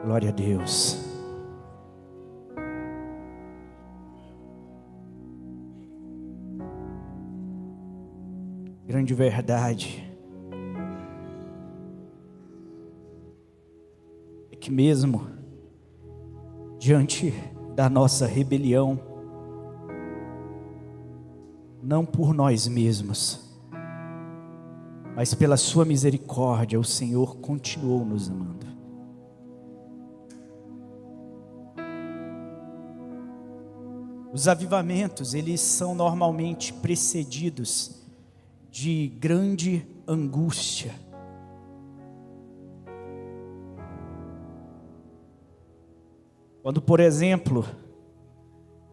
Glória a Deus. Grande verdade é que mesmo diante da nossa rebelião, não por nós mesmos, mas pela sua misericórdia, o Senhor continuou nos amando. Os avivamentos, eles são normalmente precedidos de grande angústia. Quando, por exemplo,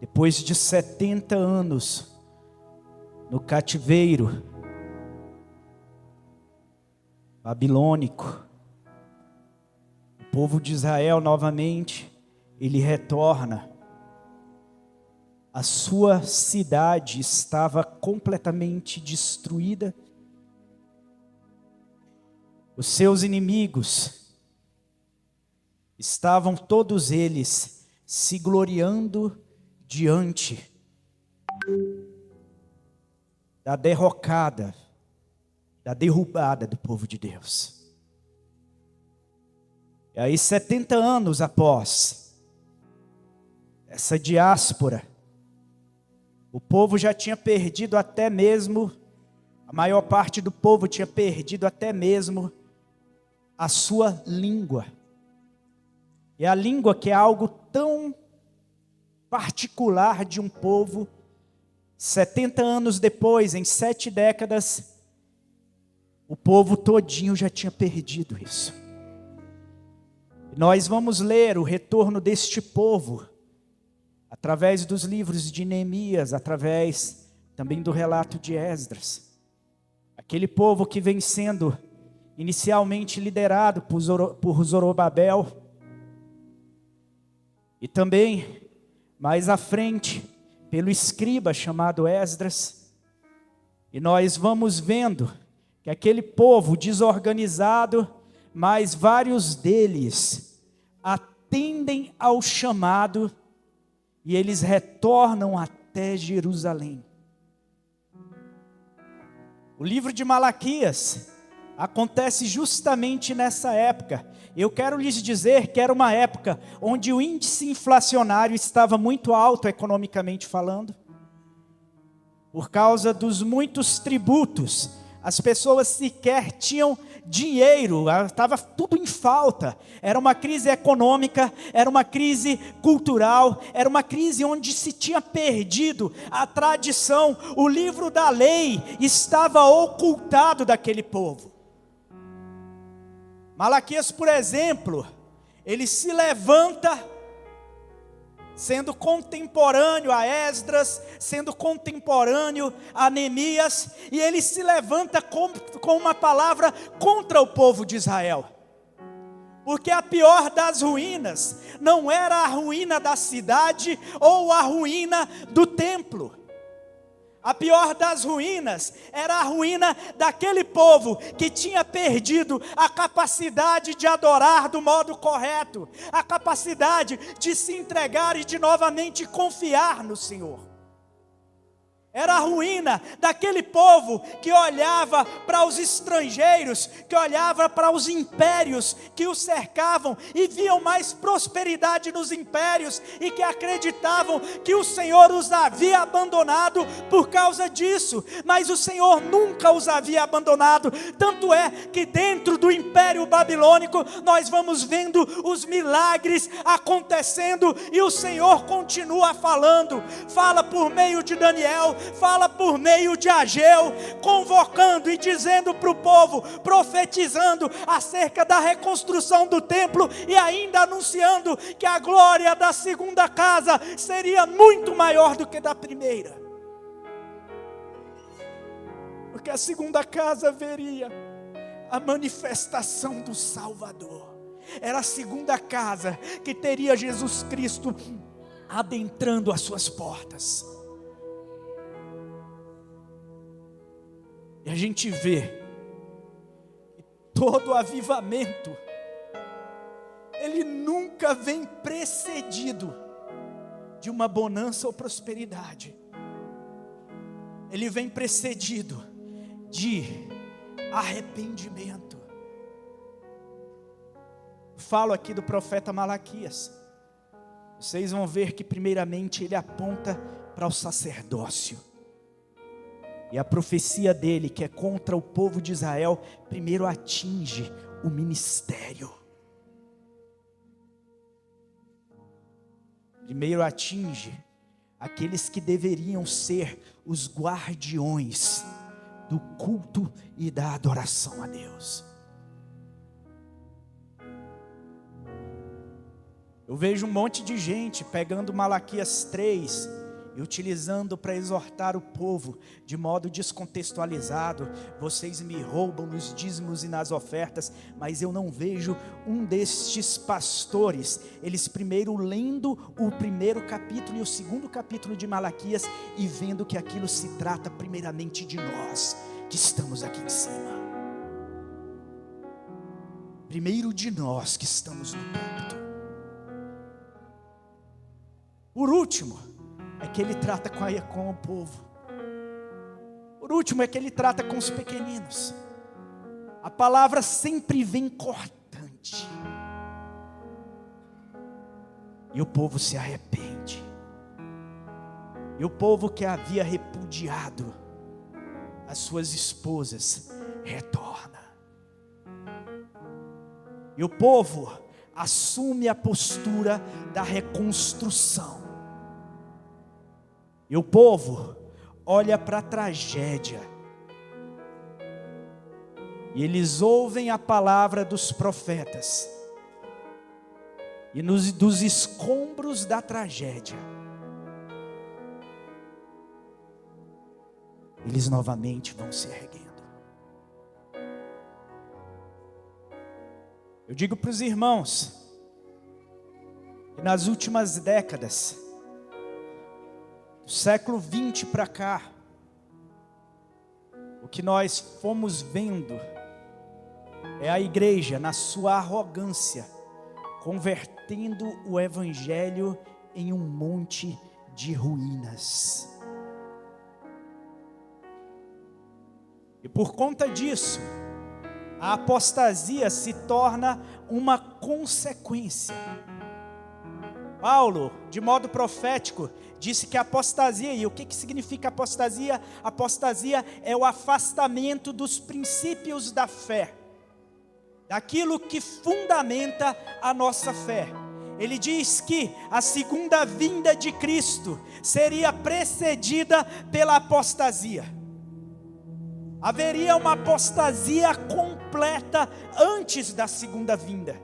depois de 70 anos no cativeiro babilônico, o povo de Israel novamente, ele retorna. A sua cidade estava completamente destruída. Os seus inimigos estavam todos eles se gloriando diante da derrocada, da derrubada do povo de Deus. E aí, 70 anos após essa diáspora, o povo já tinha perdido até mesmo, a maior parte do povo tinha perdido até mesmo a sua língua. E a língua, que é algo tão particular de um povo, 70 anos depois, em 7 décadas, o povo todinho já tinha perdido isso. E nós vamos ler o retorno deste povo, através dos livros de Neemias, através também do relato de Esdras. Aquele povo que vem sendo inicialmente liderado por Zorobabel. E também, mais à frente, pelo escriba chamado Esdras. E nós vamos vendo que aquele povo desorganizado, mas vários deles atendem ao chamado e eles retornam até Jerusalém. O livro de Malaquias acontece justamente nessa época. Eu quero lhes dizer que era uma época onde o índice inflacionário estava muito alto economicamente falando. Por causa dos muitos tributos, as pessoas sequer tinham dinheiro, estava tudo em falta. Era uma crise econômica, era uma crise cultural, era uma crise onde se tinha perdido a tradição. O livro da lei estava ocultado daquele povo. Malaquias, por exemplo, ele se levanta sendo contemporâneo a Esdras, sendo contemporâneo a Neemias, e ele se levanta com uma palavra contra o povo de Israel. Porque a pior das ruínas não era a ruína da cidade ou a ruína do templo. A pior das ruínas era a ruína daquele povo que tinha perdido a capacidade de adorar do modo correto, a capacidade de se entregar e de novamente confiar no Senhor. Era a ruína daquele povo que olhava para os estrangeiros, que olhava para os impérios que os cercavam e viam mais prosperidade nos impérios e que acreditavam que o Senhor os havia abandonado por causa disso. Mas o Senhor nunca os havia abandonado. Tanto é que dentro do Império Babilônico nós vamos vendo os milagres acontecendo e o Senhor continua falando. Fala por meio de Daniel, fala por meio de Ageu, convocando e dizendo para o povo, profetizando acerca da reconstrução do templo e ainda anunciando que a glória da segunda casa seria muito maior do que da primeira. Porque a segunda casa veria a manifestação do Salvador. Era a segunda casa que teria Jesus Cristo adentrando as suas portas. E a gente vê que todo avivamento, ele nunca nunca vem precedido de uma bonança ou prosperidade. Ele vem precedido de arrependimento. Falo aqui do profeta Malaquias. Vocês vão ver que primeiramente ele aponta para o sacerdócio. E a profecia dele, que é contra o povo de Israel, primeiro atinge o ministério. Primeiro atinge aqueles que deveriam ser os guardiões do culto e da adoração a Deus. Eu vejo um monte de gente pegando Malaquias 3 e utilizando para exortar o povo de modo descontextualizado. Vocês me roubam nos dízimos e nas ofertas, mas eu não vejo um destes pastores, eles primeiro lendo o primeiro capítulo e o segundo capítulo de Malaquias e vendo que aquilo se trata primeiramente de nós, que estamos aqui em cima. Primeiro de nós que estamos no púlpito. Por último, é que ele trata com o povo. Por último, é que ele trata com os pequeninos. A palavra sempre vem cortante. E o povo se arrepende. E o povo que havia repudiado as suas esposas retorna. E o povo assume a postura da reconstrução. E o povo olha para a tragédia. E eles ouvem a palavra dos profetas. E dos escombros da tragédia, eles novamente vão se erguendo. Eu digo para os irmãos, que nas últimas décadas, do século 20 para cá, o que nós fomos vendo é a igreja na sua arrogância, convertendo o evangelho em um monte de ruínas. E por conta disso, a apostasia se torna uma consequência. Paulo, de modo profético, disse que a apostasia, e o que significa apostasia? Apostasia é o afastamento dos princípios da fé, daquilo que fundamenta a nossa fé. Ele diz que a segunda vinda de Cristo seria precedida pela apostasia. Haveria uma apostasia completa antes da segunda vinda.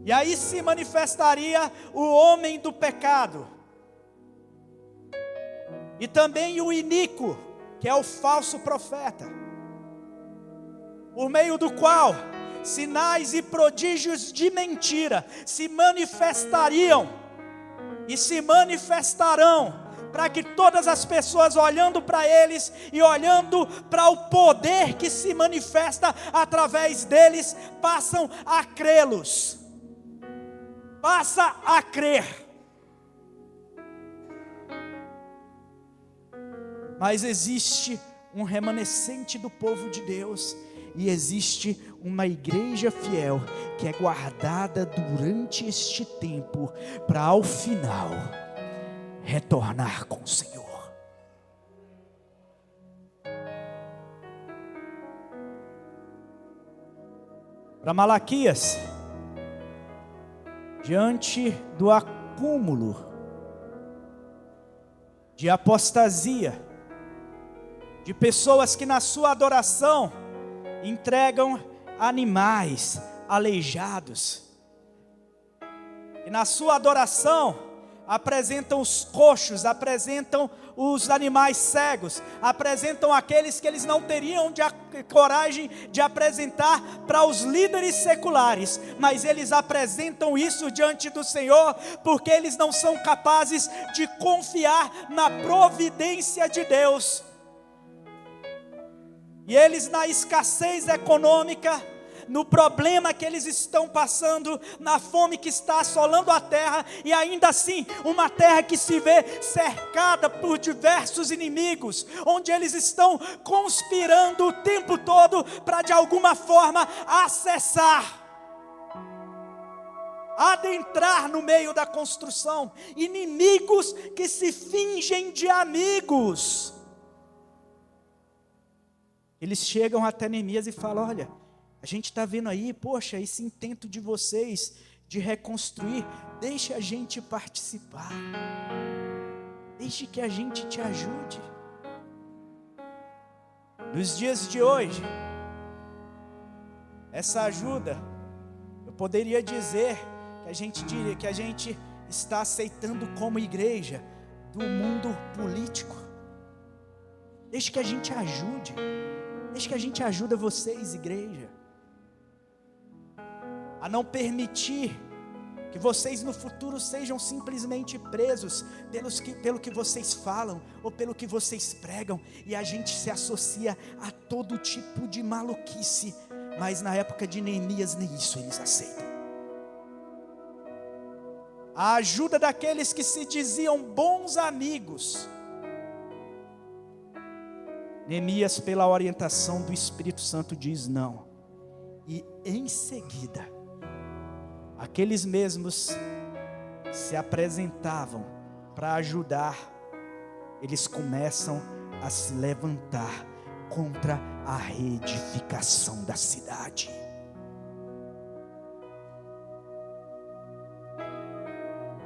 E aí se manifestaria o homem do pecado. E também o iníquo, que é o falso profeta. Por meio do qual sinais e prodígios de mentira se manifestariam e se manifestarão, para que todas as pessoas olhando para eles e olhando para o poder que se manifesta através deles, passam a crê-los. Passa a crer. Mas existe um remanescente do povo de Deus, e existe uma igreja fiel que é guardada durante este tempo, para ao final retornar com o Senhor. Para Malaquias, diante do acúmulo de apostasia, de pessoas que na sua adoração entregam animais aleijados, e na sua adoração apresentam os coxos, apresentam os animais cegos, apresentam aqueles que eles não teriam coragem de apresentar para os líderes seculares, mas eles apresentam isso diante do Senhor, porque eles não são capazes de confiar na providência de Deus. E eles, na escassez econômica, no problema que eles estão passando, na fome que está assolando a terra, e ainda assim, uma terra que se vê cercada por diversos inimigos, onde eles estão conspirando o tempo todo para de alguma forma acessar, adentrar no meio da construção, inimigos que se fingem de amigos. Eles chegam até Neemias e falam: olha, a gente está vendo aí, poxa, esse intento de vocês de reconstruir, deixe a gente participar, deixe que a gente te ajude. Nos dias de hoje, essa ajuda, eu poderia dizer que a gente está aceitando como igreja do mundo político. Deixe que a gente ajude. Deixe que a gente ajude vocês, igreja, a não permitir que vocês no futuro sejam simplesmente presos pelo que vocês falam ou pelo que vocês pregam, e a gente se associa a todo tipo de maluquice, mas na época de Neemias nem isso eles aceitam. A ajuda daqueles que se diziam bons amigos. Neemias, pela orientação do Espírito Santo, diz não. E em seguida, aqueles mesmos se apresentavam para ajudar, eles começam a se levantar contra a reedificação da cidade.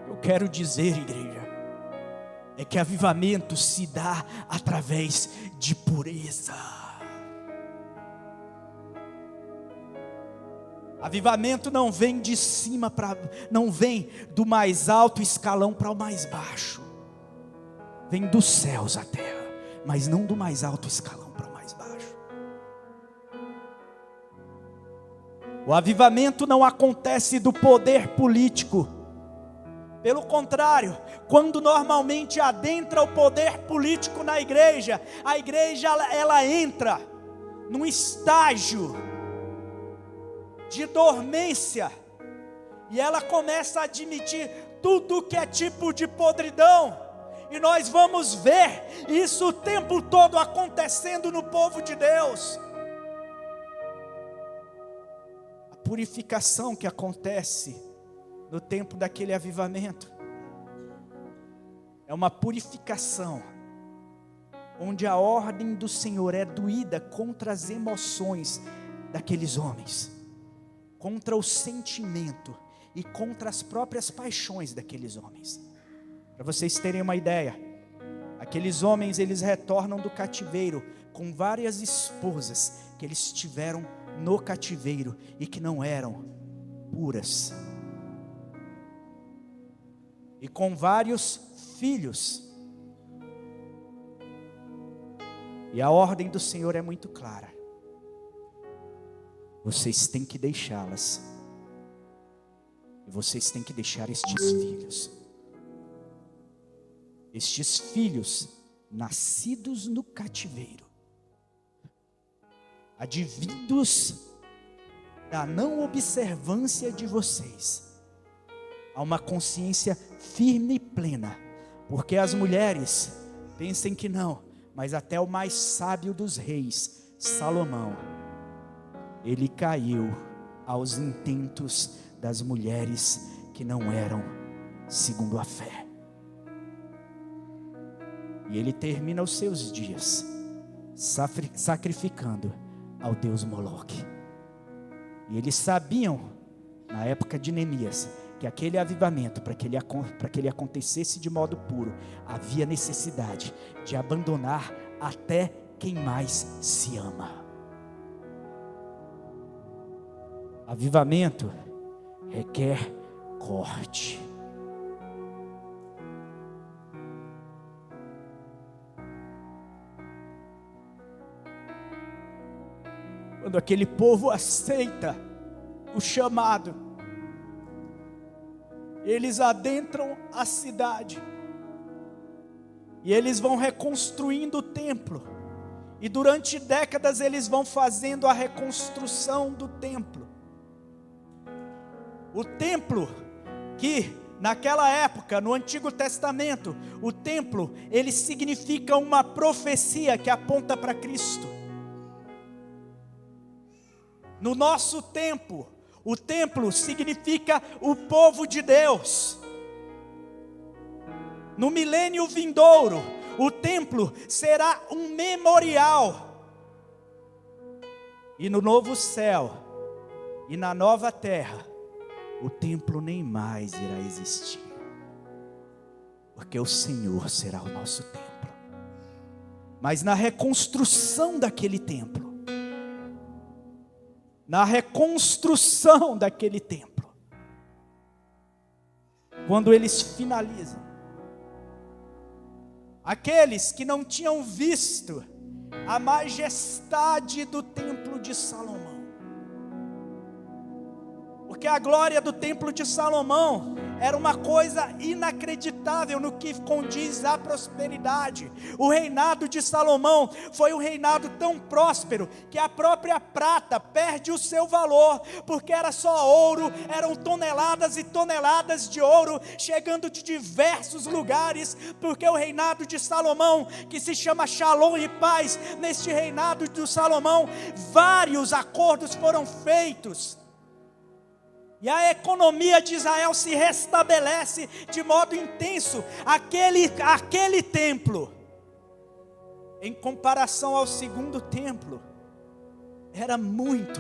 Eu quero dizer, igreja, é que avivamento se dá através de pureza. Avivamento não vem de cima não vem do mais alto escalão para o mais baixo. Vem dos céus à terra, mas não do mais alto escalão para o mais baixo. O avivamento não acontece do poder político. Pelo contrário, quando normalmente adentra o poder político na igreja, a igreja ela entra num estágio de dormência, e ela começa a admitir tudo que é tipo de podridão, e nós vamos ver isso o tempo todo acontecendo no povo de Deus. A purificação que acontece no tempo daquele avivamento é uma purificação onde a ordem do Senhor é doída contra as emoções daqueles homens, contra o sentimento e contra as próprias paixões daqueles homens. Para vocês terem uma ideia, aqueles homens, eles retornam do cativeiro com várias esposas que eles tiveram no cativeiro e que não eram puras, e com vários filhos. E a ordem do Senhor é muito clara: vocês têm que deixá-las, e vocês têm que deixar estes filhos nascidos no cativeiro, advindos da não observância de vocês, a uma consciência firme e plena, porque as mulheres pensem que não, mas até o mais sábio dos reis, Salomão, ele caiu aos intentos das mulheres que não eram segundo a fé, e ele termina os seus dias sacrificando ao deus Moloque. E eles sabiam, na época de Neemias, que aquele avivamento, para que ele acontecesse de modo puro, havia necessidade de abandonar até quem mais se ama. Avivamento requer corte. Quando aquele povo aceita o chamado, eles adentram a cidade, e eles vão reconstruindo o templo, E durante décadas eles vão fazendo a reconstrução do templo. O templo que naquela época, no Antigo Testamento, o templo, ele significa uma profecia que aponta para Cristo. No nosso tempo, o templo significa o povo de Deus. No milênio vindouro, o templo será um memorial. E no novo céu e na nova terra, o templo nem mais irá existir. Porque o Senhor será o nosso templo. Mas na reconstrução daquele templo, quando eles finalizam, aqueles que não tinham visto a majestade do templo de Salomão, porque a glória do templo de Salomão era uma coisa inacreditável no que condiz à prosperidade. O reinado de Salomão foi um reinado tão próspero que a própria prata perde o seu valor, porque era só ouro, eram toneladas e toneladas de ouro chegando de diversos lugares, porque o reinado de Salomão, que se chama Shalom e paz, neste reinado de Salomão, vários acordos foram feitos. E a economia de Israel se restabelece de modo intenso. Aquele templo, em comparação ao segundo templo, era muito,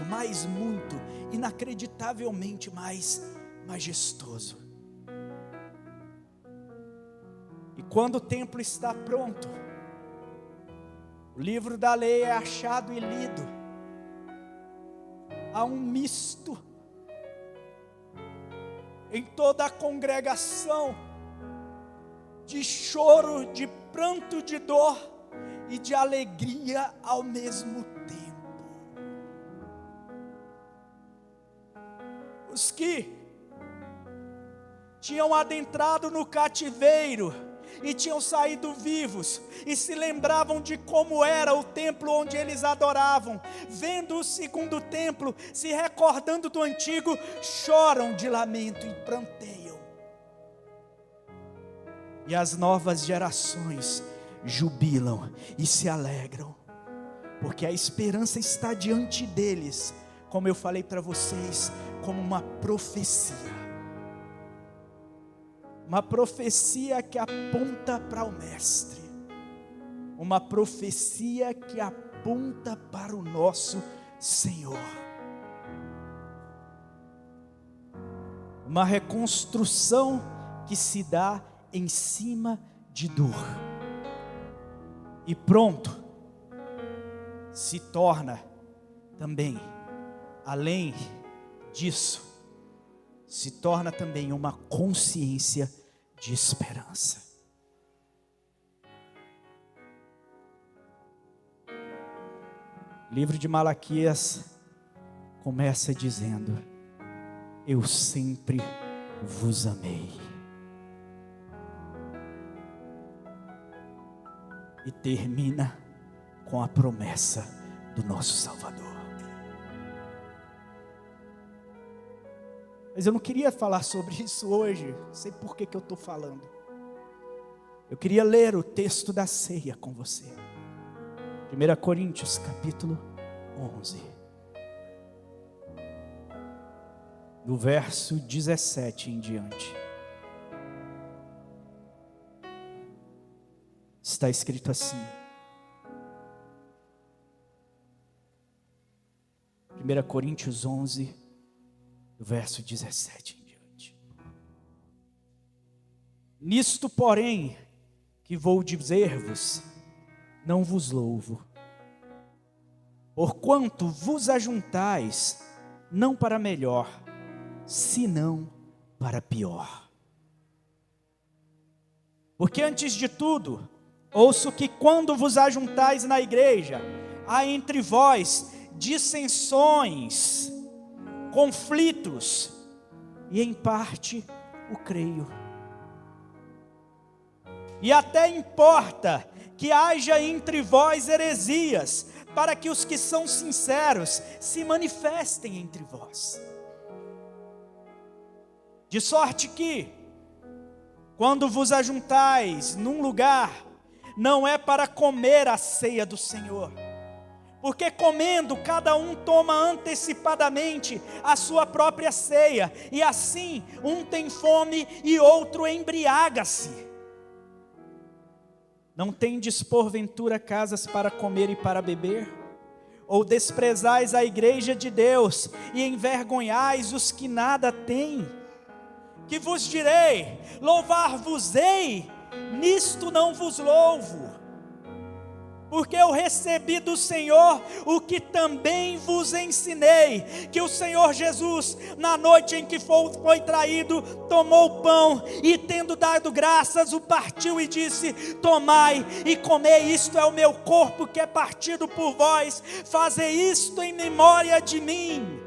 inacreditavelmente mais majestoso. E quando o templo está pronto, o livro da lei é achado e lido. Há um misto em toda a congregação, de choro, de pranto, de dor e de alegria ao mesmo tempo. Os que tinham adentrado no cativeiro e tinham saído vivos, e se lembravam de como era o templo onde eles adoravam, vendo o segundo templo, se recordando do antigo, choram de lamento e pranteiam. E as novas gerações jubilam e se alegram, porque a esperança está diante deles, como eu falei para vocês, como uma profecia. Uma profecia que aponta para o Mestre. Uma profecia que aponta para o nosso Senhor. Uma reconstrução que se dá em cima de dor. E pronto, se torna também, além disso, se torna também uma consciência de esperança. O livro de Malaquias começa dizendo: eu sempre vos amei. E termina com a promessa do nosso Salvador. Mas eu não queria falar sobre isso hoje, não sei por que eu estou falando. Eu queria ler o texto da ceia com você. 1 Coríntios capítulo 11. Do verso 17 em diante. Está escrito assim. 1 Coríntios 11, do verso 17 em diante. Nisto, porém, que vou dizer-vos, não vos louvo, porquanto vos ajuntais, não para melhor, senão para pior. Porque antes de tudo, ouço que quando vos ajuntais na igreja, há entre vós dissensões, conflitos, e em parte o creio. E até importa que haja entre vós heresias, para que os que são sinceros se manifestem entre vós. De sorte que, quando vos ajuntais num lugar, não é para comer a ceia do Senhor, porque comendo cada um toma antecipadamente a sua própria ceia, e assim um tem fome e outro embriaga-se. Não tendes porventura casas para comer e para beber? Ou desprezais a igreja de Deus e envergonhais os que nada têm? Que vos direi, louvar-vos-ei, nisto não vos louvo, porque eu recebi do Senhor o que também vos ensinei, que o Senhor Jesus, na noite em que foi traído, tomou o pão e, tendo dado graças, o partiu e disse: tomai e comei, isto é o meu corpo que é partido por vós, fazei isto em memória de mim.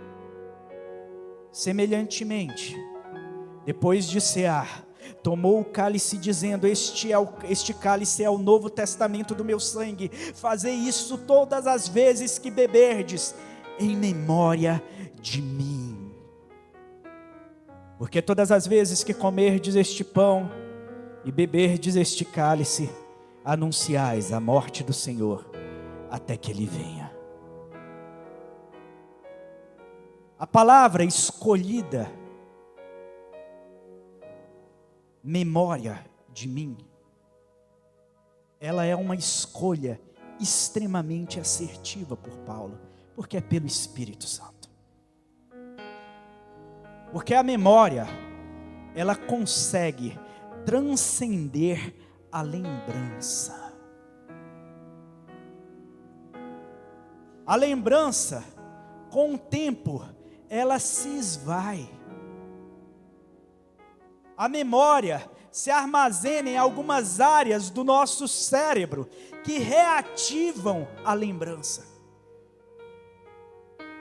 Semelhantemente, depois de cear, tomou o cálice dizendo: este cálice é o novo testamento do meu sangue, fazei isso todas as vezes que beberdes, em memória de mim. Porque todas as vezes que comerdes este pão e beberdes este cálice, anunciais a morte do Senhor, até que Ele venha. A palavra escolhida, memória de mim, ela é uma escolha extremamente assertiva por Paulo, porque é pelo Espírito Santo. Porque a memória, ela consegue transcender a lembrança. A lembrança, com o tempo, ela se esvai. A memória se armazena em algumas áreas do nosso cérebro que reativam a lembrança.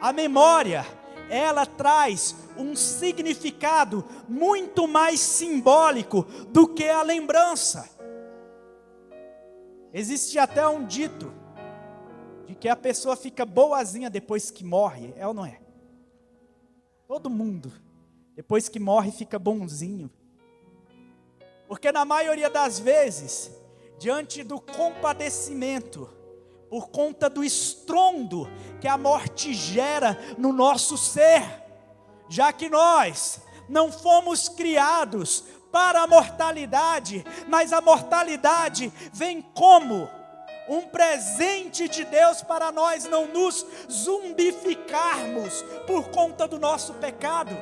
A memória, ela traz um significado muito mais simbólico do que a lembrança. Existe até um dito de que a pessoa fica boazinha depois que morre, é ou não é? Todo mundo, depois que morre, fica bonzinho. Porque na maioria das vezes, diante do compadecimento, por conta do estrondo que a morte gera no nosso ser, já que nós não fomos criados para a mortalidade, mas a mortalidade vem como um presente de Deus para nós não nos zumbificarmos por conta do nosso pecado.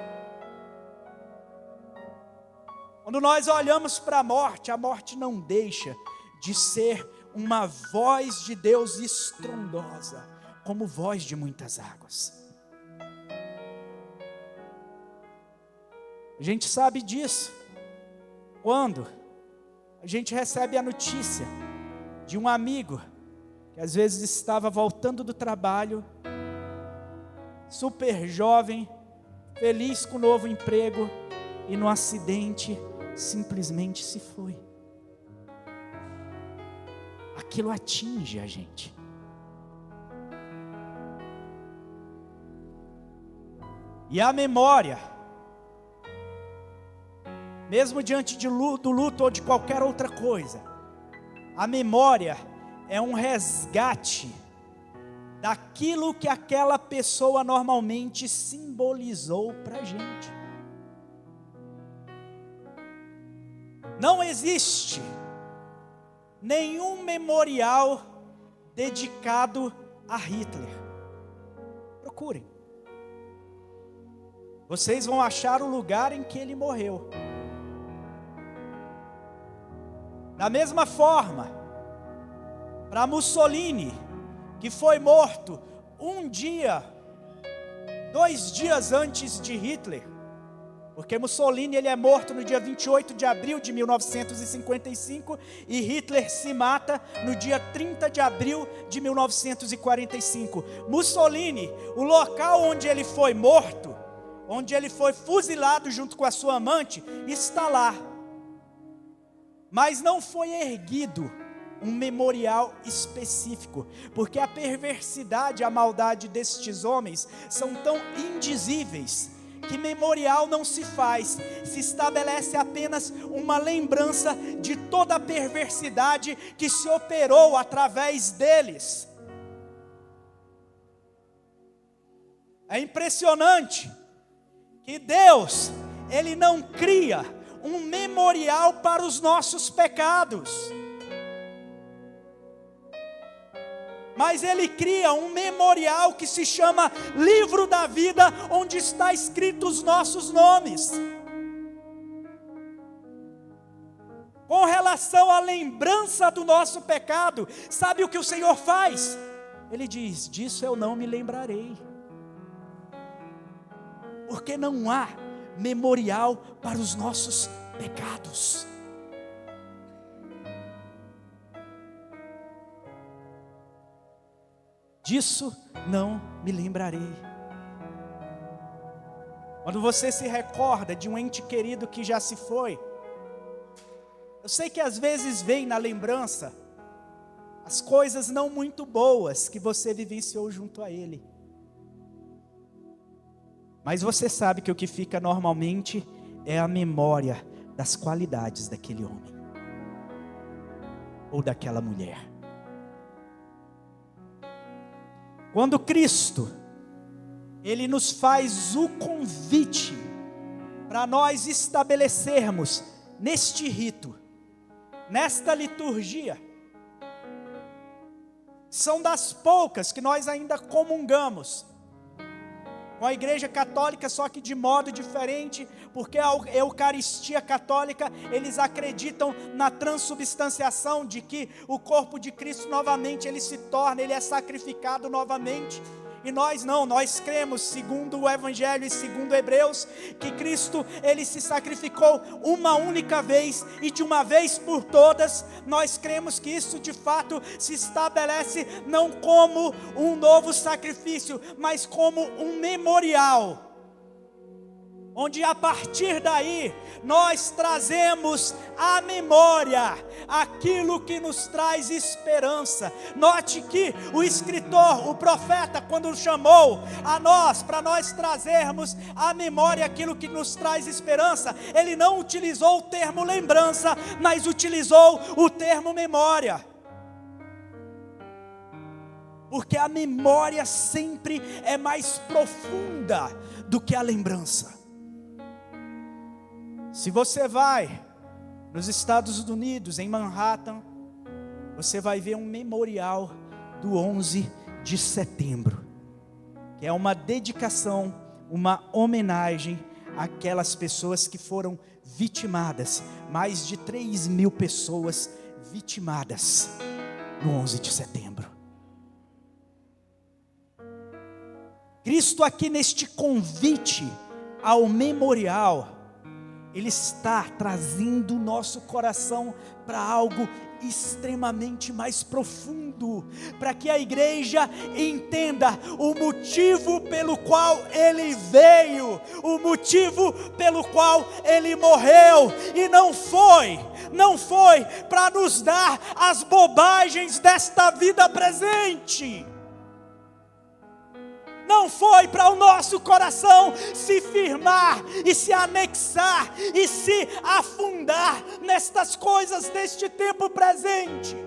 Quando nós olhamos para a morte não deixa de ser uma voz de Deus estrondosa, como voz de muitas águas. A gente sabe disso quando a gente recebe a notícia de um amigo que às vezes estava voltando do trabalho, super jovem, feliz com o novo emprego, e no acidente simplesmente se foi. Aquilo atinge a gente. E a memória, mesmo diante do luto ou de qualquer outra coisa, a memória é um resgate daquilo que aquela pessoa normalmente simbolizou para a gente. Não existe nenhum memorial dedicado a Hitler. Procurem. Vocês vão achar o lugar em que ele morreu. Da mesma forma, para Mussolini, que foi morto 2 dias antes de Hitler, porque Mussolini ele é morto no dia 28 de abril de 1955 e Hitler se mata no dia 30 de abril de 1945. Mussolini, o local onde ele foi morto, onde ele foi fuzilado junto com a sua amante, está lá. Mas não foi erguido um memorial específico, porque a perversidade e a maldade destes homens são tão indizíveis, que memorial não se faz, se estabelece apenas uma lembrança de toda a perversidade que se operou através deles. É impressionante que Deus, Ele não cria um memorial para os nossos pecados, mas Ele cria um memorial que se chama Livro da Vida, onde está escrito os nossos nomes. Com relação à lembrança do nosso pecado, sabe o que o Senhor faz? Ele diz: disso eu não me lembrarei. Porque não há memorial para os nossos pecados. Disso não me lembrarei. Quando você se recorda de um ente querido que já se foi, eu sei que às vezes vem na lembrança as coisas não muito boas que você vivenciou junto a ele. Mas você sabe que o que fica normalmente é a memória das qualidades daquele homem ou daquela mulher. Quando Cristo, Ele nos faz o convite para nós estabelecermos neste rito, nesta liturgia, são das poucas que nós ainda comungamos com a Igreja Católica, só que de modo diferente, porque a Eucaristia Católica, eles acreditam na transubstanciação, de que o corpo de Cristo novamente ele se torna, ele é sacrificado novamente. E nós não, nós cremos, segundo o Evangelho e segundo Hebreus, que Cristo, Ele se sacrificou uma única vez, e de uma vez por todas. Nós cremos que isso de fato se estabelece não como um novo sacrifício, mas como um memorial, onde a partir daí nós trazemos à memória aquilo que nos traz esperança. Note que o escritor, o profeta, quando chamou a nós, para nós trazermos à memória aquilo que nos traz esperança, ele não utilizou o termo lembrança, mas utilizou o termo memória. Porque a memória sempre é mais profunda do que a lembrança. Se você vai nos Estados Unidos, em Manhattan, você vai ver um memorial do 11 de setembro, que é uma dedicação, uma homenagem àquelas pessoas que foram vitimadas, mais de 3.000 pessoas vitimadas no 11 de setembro. Cristo aqui neste convite ao memorial, Ele está trazendo o nosso coração para algo extremamente mais profundo, para que a igreja entenda o motivo pelo qual Ele veio, o motivo pelo qual Ele morreu, e não foi para nos dar as bobagens desta vida presente. Não foi para o nosso coração se firmar e se anexar e se afundar nestas coisas deste tempo presente.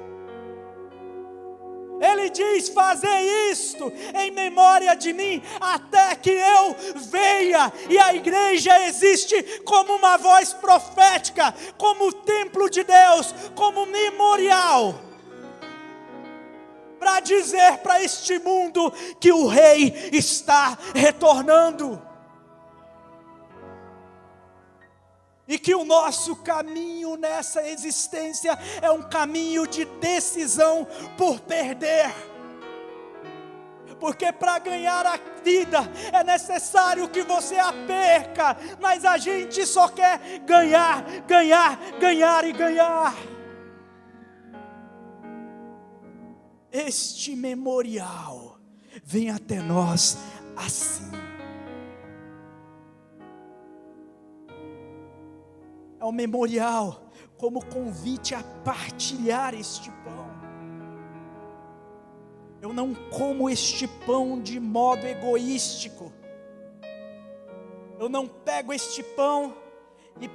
Ele diz: fazei isto em memória de mim, até que eu venha. E a igreja existe como uma voz profética, como templo de Deus, como memorial, para dizer para este mundo que o Rei está retornando. E que o nosso caminho nessa existência é um caminho de decisão por perder. Porque para ganhar a vida é necessário que você a perca, mas a gente só quer ganhar, ganhar, ganhar e ganhar. Este memorial vem até nós assim. É um memorial como convite a partilhar este pão. Eu não como este pão de modo egoístico. Eu não pego este pão e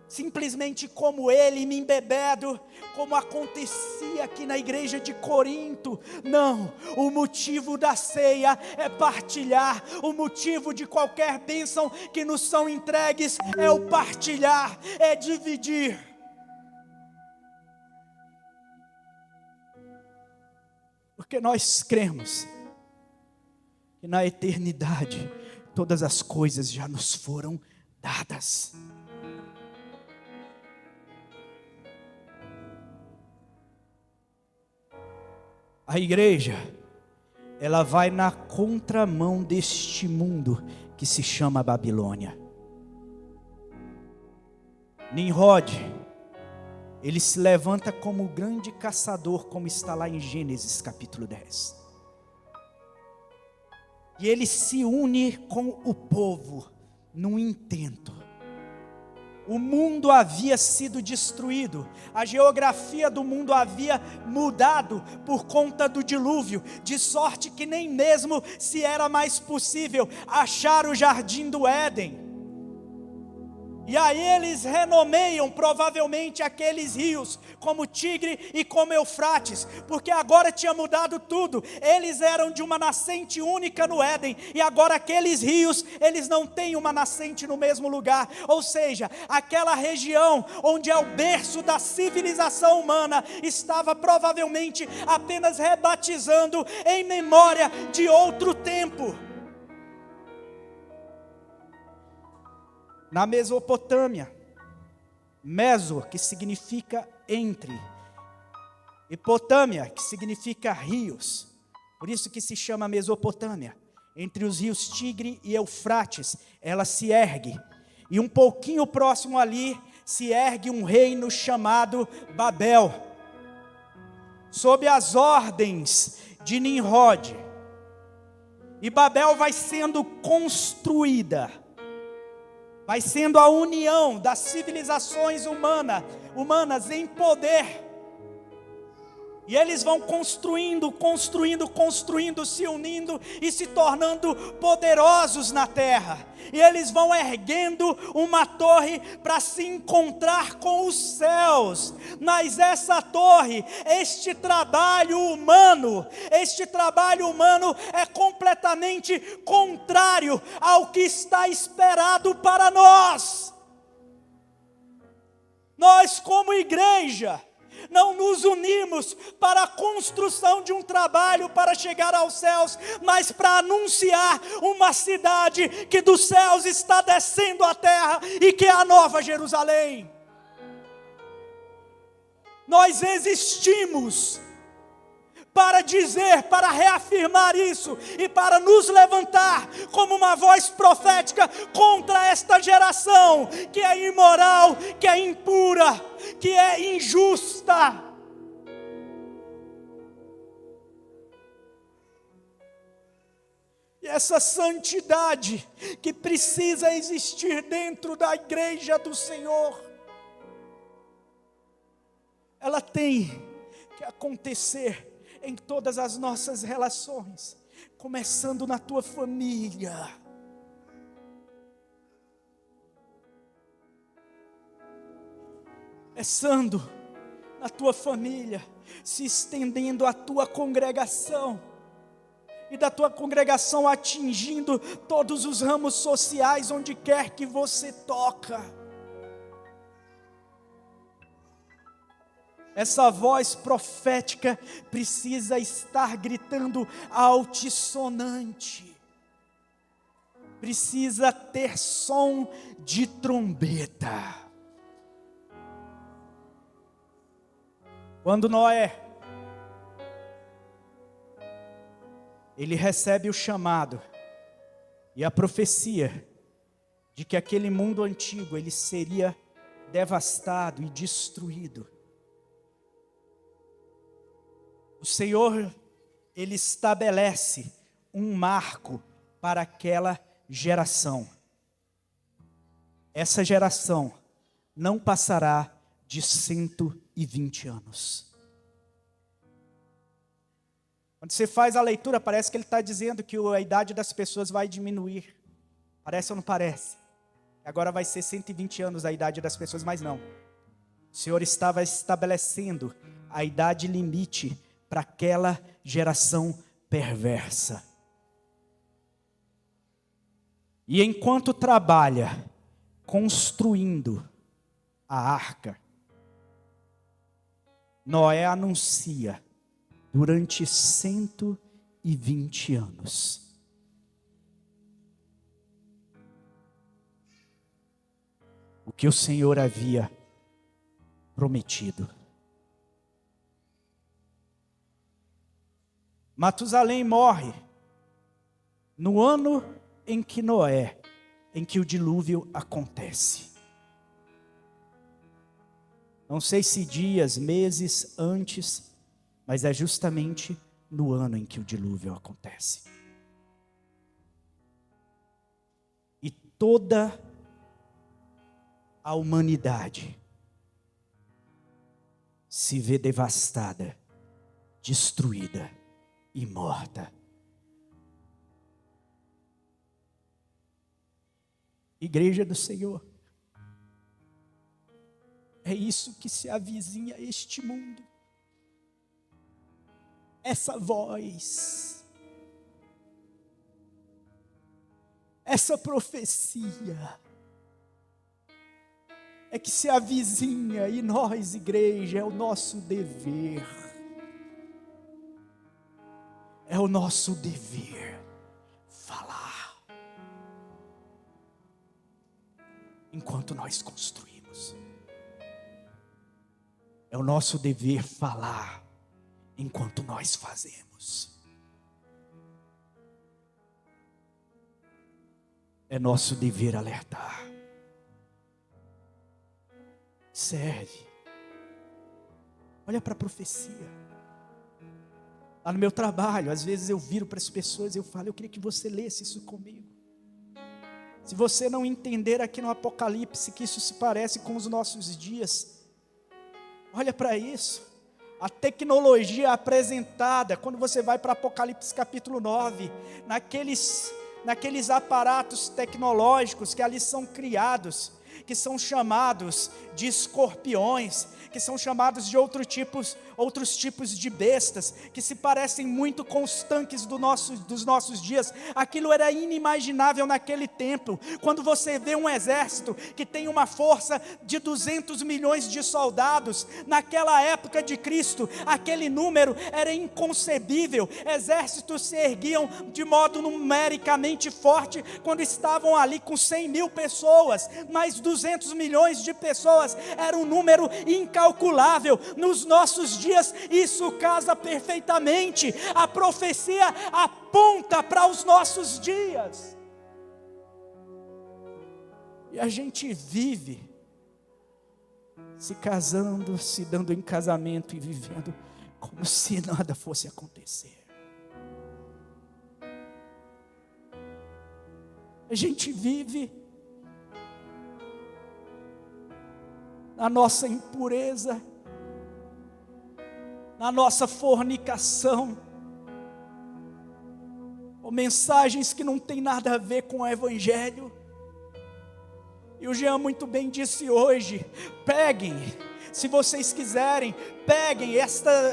simplesmente como ele e me embebedo, como acontecia aqui na igreja de Corinto. Não, o motivo da ceia é partilhar. O motivo de qualquer bênção que nos são entregues é o partilhar, é dividir. Porque nós cremos que na eternidade todas as coisas já nos foram dadas. A igreja, ela vai na contramão deste mundo que se chama Babilônia. Nimrod, ele se levanta como grande caçador, como está lá em Gênesis capítulo 10. E ele se une com o povo num intento. O mundo havia sido destruído, a geografia do mundo havia mudado por conta do dilúvio, de sorte que nem mesmo se era mais possível achar o jardim do Éden. E aí eles renomeiam provavelmente aqueles rios como Tigre e como Eufrates, porque agora tinha mudado tudo. Eles eram de uma nascente única no Éden, e agora aqueles rios, eles não têm uma nascente no mesmo lugar. Ou seja, aquela região onde é o berço da civilização humana, estava provavelmente apenas rebatizando em memória de outro tempo. Na Mesopotâmia, Meso, que significa entre, e Potâmia, que significa rios, por isso que se chama Mesopotâmia. Entre os rios Tigre e Eufrates, ela se ergue, e um pouquinho próximo ali, se ergue um reino chamado Babel, sob as ordens de Nimrod. E Babel vai sendo construída, vai sendo a união das civilizações humanas em poder. E eles vão construindo, se unindo e se tornando poderosos na terra. E eles vão erguendo uma torre para se encontrar com os céus. Mas essa torre, este trabalho humano é completamente contrário ao que está esperado para nós. Nós, como igreja, não nos unimos para a construção de um trabalho para chegar aos céus, mas para anunciar uma cidade que dos céus está descendo à terra e que é a Nova Jerusalém. Nós existimos para dizer, para reafirmar isso e para nos levantar como uma voz profética contra esta geração que é imoral, que é impura, que é injusta. E essa santidade que precisa existir dentro da igreja do Senhor, ela tem que acontecer em todas as nossas relações, começando na tua família. Começando na tua família, se estendendo à tua congregação, e da tua congregação atingindo todos os ramos sociais onde quer que você toca. Essa voz profética precisa estar gritando altissonante. Precisa ter som de trombeta. Quando Noé, ele recebe o chamado e a profecia de que aquele mundo antigo ele seria devastado e destruído. O Senhor, ele estabelece um marco para aquela geração. Essa geração não passará de 120 anos. Quando você faz a leitura, parece que ele está dizendo que a idade das pessoas vai diminuir. Parece ou não parece? Agora vai ser 120 anos a idade das pessoas, mas não. O Senhor estava estabelecendo a idade limite para aquela geração perversa. E enquanto trabalha construindo a arca, Noé anuncia durante 120 anos o que o Senhor havia prometido. Matusalém morre no ano em que o dilúvio acontece. Não sei se dias, meses antes, mas é justamente no ano em que o dilúvio acontece. E toda a humanidade se vê devastada, destruída e morta. Igreja do Senhor, é isso que se avizinha a este mundo. Essa voz, essa profecia, é que se avizinha, e nós, igreja, é o nosso dever. É o nosso dever falar. Enquanto nós construímos. É o nosso dever falar enquanto nós fazemos. É nosso dever alertar. Serve. Olha para a profecia. Lá no meu trabalho, às vezes eu viro para as pessoas e eu falo, eu queria que você lesse isso comigo. Se você não entender aqui no Apocalipse que isso se parece com os nossos dias, olha para isso. A tecnologia apresentada, quando você vai para Apocalipse capítulo 9, naqueles aparatos tecnológicos que ali são criados, que são chamados de escorpiões, que são chamados de outros tipos de bestas, que se parecem muito com os tanques dos nossos dias. Aquilo era inimaginável naquele tempo. Quando você vê um exército que tem uma força de 200 milhões de soldados, naquela época de Cristo, aquele número era inconcebível. Exércitos se erguiam de modo numericamente forte quando estavam ali com 100 mil pessoas, mas 200 milhões de pessoas era um número incalculável. Nos nossos dias isso casa perfeitamente. A profecia aponta para os nossos dias. E a gente vive se casando, se dando em casamento e vivendo como se nada fosse acontecer. A gente vive na nossa impureza, na nossa fornicação, ou mensagens que não tem nada a ver com o Evangelho. E o Jean muito bem disse hoje, peguem, se vocês quiserem, peguem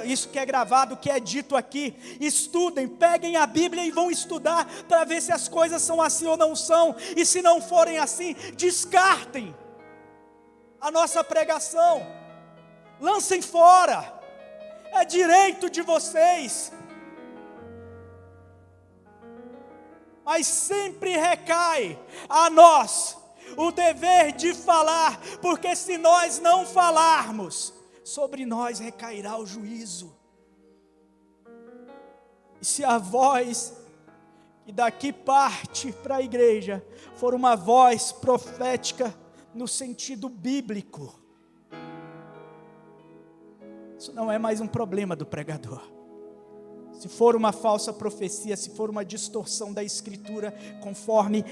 isso que é gravado, que é dito aqui, estudem, peguem a Bíblia e vão estudar, para ver se as coisas são assim ou não são, e se não forem assim, descartem a nossa pregação, lancem fora, é direito de vocês, mas sempre recai a nós o dever de falar, porque se nós não falarmos, sobre nós recairá o juízo. E se a voz que daqui parte para a igreja for uma voz profética no sentido bíblico, isso não é mais um problema do pregador, se for uma falsa profecia, se for uma distorção da Escritura, conforme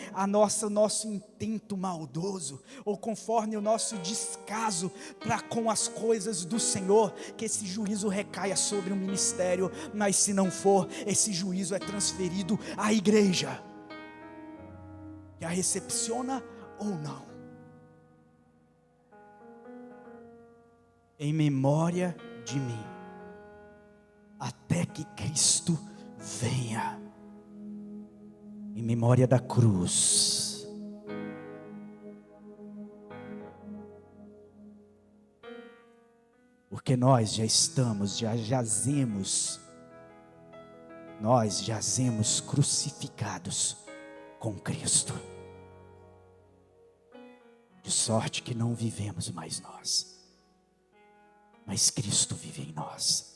nosso intento maldoso, ou conforme o nosso descaso para com as coisas do Senhor, que esse juízo recaia sobre o ministério. Mas se não for, esse juízo é transferido à igreja, que a recepciona ou não. Em memória de mim, até que Cristo venha. Em memória da cruz. Porque nós já jazemos crucificados com Cristo. De sorte que não vivemos mais nós, mas Cristo vive em nós.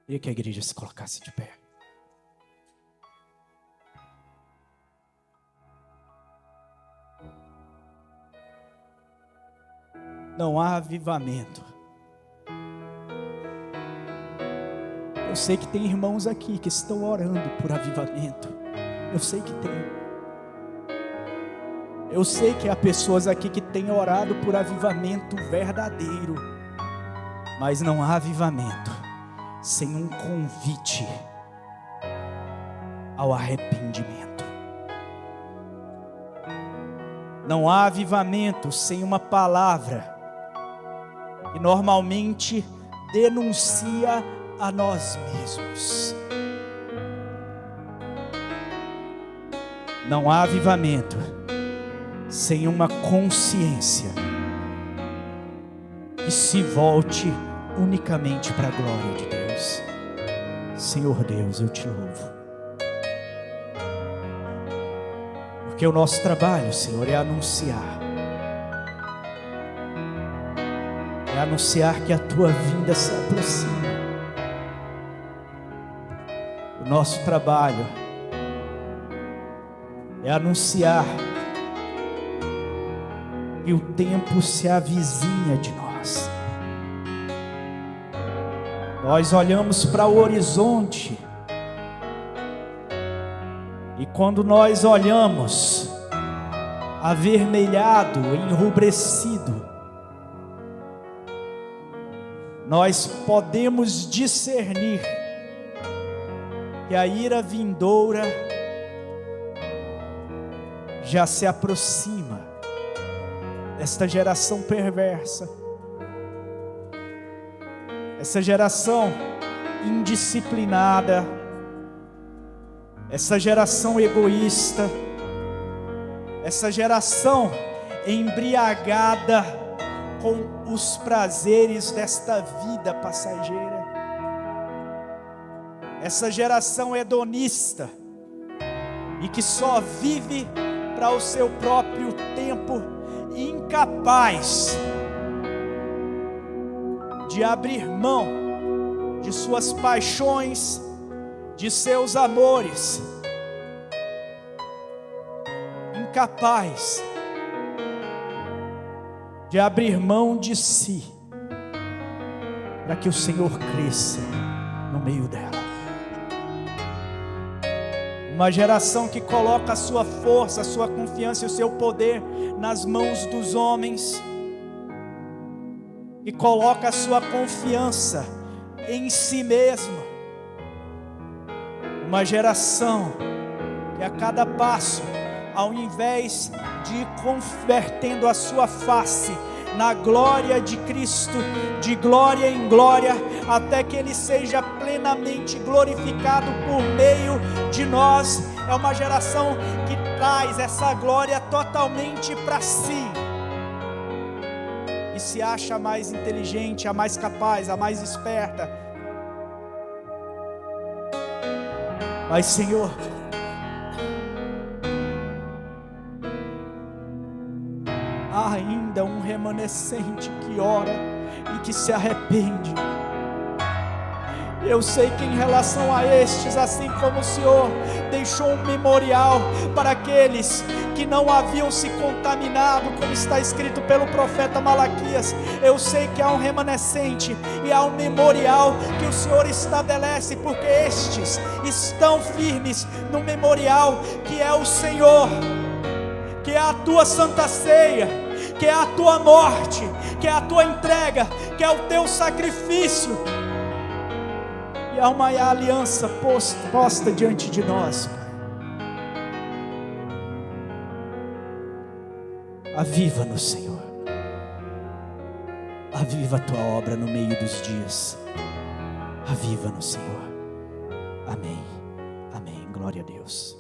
Queria que a igreja se colocasse de pé. Não há avivamento. Eu sei que tem irmãos aqui que estão orando por avivamento. Eu sei que tem. Eu sei que há pessoas aqui que têm orado por avivamento verdadeiro. Mas não há avivamento sem um convite ao arrependimento. Não há avivamento sem uma palavra que normalmente denuncia a nós mesmos. Não há avivamento sem uma consciência que se volte unicamente para a glória de Deus. Senhor Deus, eu te louvo, porque o nosso trabalho, Senhor, é anunciar que a tua vinda se aproxima. O nosso trabalho é anunciar que o tempo se avizinha de nós. Nós olhamos para o horizonte, e quando nós olhamos avermelhado, enrubrecido, nós podemos discernir que a ira vindoura já se aproxima. Esta geração perversa, essa geração indisciplinada, essa geração egoísta, essa geração embriagada com os prazeres desta vida passageira, essa geração hedonista e que só vive para o seu próprio tempo, incapaz de abrir mão de suas paixões, de seus amores, incapaz de abrir mão de si, para que o Senhor cresça no meio dela. Uma geração que coloca a sua força, a sua confiança e o seu poder nas mãos dos homens, e coloca a sua confiança em si mesmo. Uma geração que a cada passo, ao invés de ir convertendo a sua face na glória de Cristo, de glória em glória, até que Ele seja plenamente glorificado por meio de nós, é uma geração que traz essa glória totalmente para si, e se acha a mais inteligente, a mais capaz, a mais esperta. Mas, Senhor, há ainda um remanescente que ora e que se arrepende. Eu sei que em relação a estes, assim como o Senhor deixou um memorial para aqueles que não haviam se contaminado, como está escrito pelo profeta Malaquias, eu sei que há um remanescente e há um memorial que o Senhor estabelece, porque estes estão firmes no memorial que é o Senhor, que é a tua santa ceia, que é a tua morte, que é a tua entrega, que é o teu sacrifício. E há uma aliança posta diante de nós, Pai. Aviva-nos, Senhor. Aviva a tua obra no meio dos dias. Aviva-nos, Senhor. Amém. Amém. Glória a Deus.